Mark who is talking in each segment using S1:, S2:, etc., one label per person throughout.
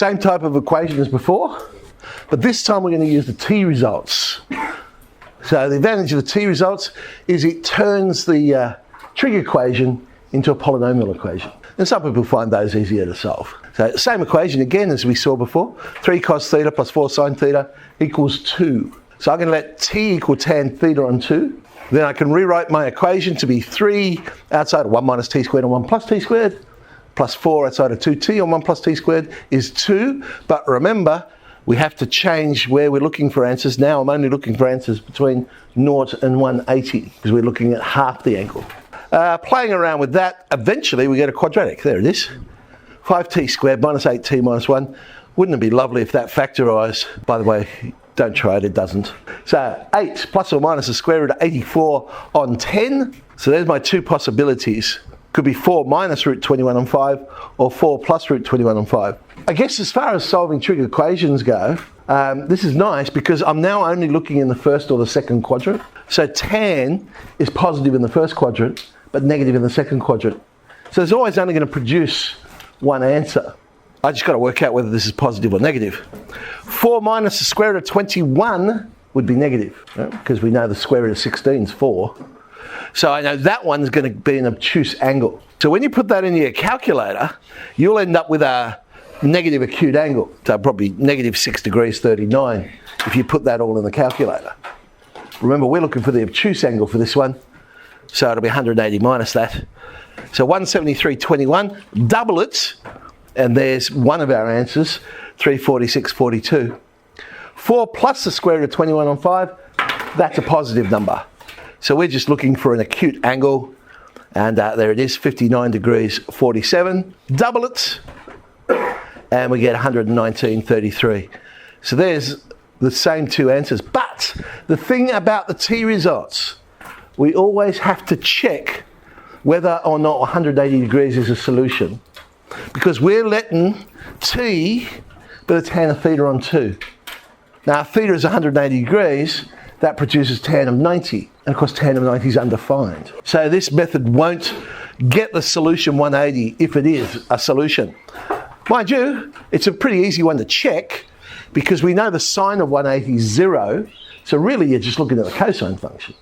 S1: Same type of equation as before, but this time we're going to use the t results. So the advantage of the t results is it turns the trig equation into a polynomial equation. And some people find those easier to solve. So same equation again as we saw before. 3 cos theta plus 4 sin theta equals 2. So I'm going to let t equal tan theta on 2. Then I can rewrite my equation to be 3 outside of 1 minus t squared and 1 plus t squared, plus 4 outside of 2t on 1 plus t squared is 2. But remember, we have to change where we're looking for answers. Now I'm only looking for answers between 0 and 180 because we're looking at half the angle. Playing around with that, eventually we get a quadratic. There it is. 5t squared minus 8t minus 1. Wouldn't it be lovely if that factorised? By the way, don't try it, it doesn't. So 8 plus or minus the square root of 84 on 10. So there's my two possibilities. Could be 4 minus root 21 on 5 or 4 plus root 21 on 5. I guess as far as solving trig equations go, this is nice because I'm now only looking in the first or the second quadrant. So tan is positive in the first quadrant, but negative in the second quadrant. So there's always only going to produce one answer. I just got to work out whether this is positive or negative. 4 minus the square root of 21 would be negative, right? Because we know the square root of 16 is 4. So I know that one's going to be an obtuse angle. So when you put that in your calculator, you'll end up with a negative acute angle. So probably negative 6 degrees 39 if you put that all in the calculator. Remember, we're looking for the obtuse angle for this one. So it'll be 180 minus that. So 173.21, double it, and there's one of our answers, 346.42. 4 plus the square root of 21 on 5, that's a positive number. So we're just looking for an acute angle, and there it is, 59 degrees 47. Double it, and we get 119.33. So there's the same two answers. But the thing about the t results, we always have to check whether or not 180 degrees is a solution, because we're letting t be the tan of theta on 2. Now, if theta is 180 degrees, that produces tan of 90. And of course, tan of 90 is undefined. So this method won't get the solution 180 if it is a solution. Mind you, it's a pretty easy one to check because we know the sine of 180 is 0. So really, you're just looking at the cosine function.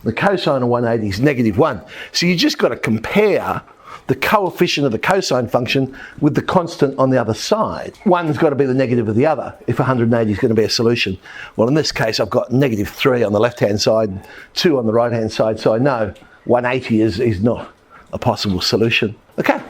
S1: The cosine of 180 is negative 1. So you just got to compare the coefficient of the cosine function with the constant on the other side. One's got to be the negative of the other if 180 is going to be a solution. Well, in this case, I've got negative 3 on the left-hand side, 2 on the right-hand side, so I know 180 is not a possible solution. Okay.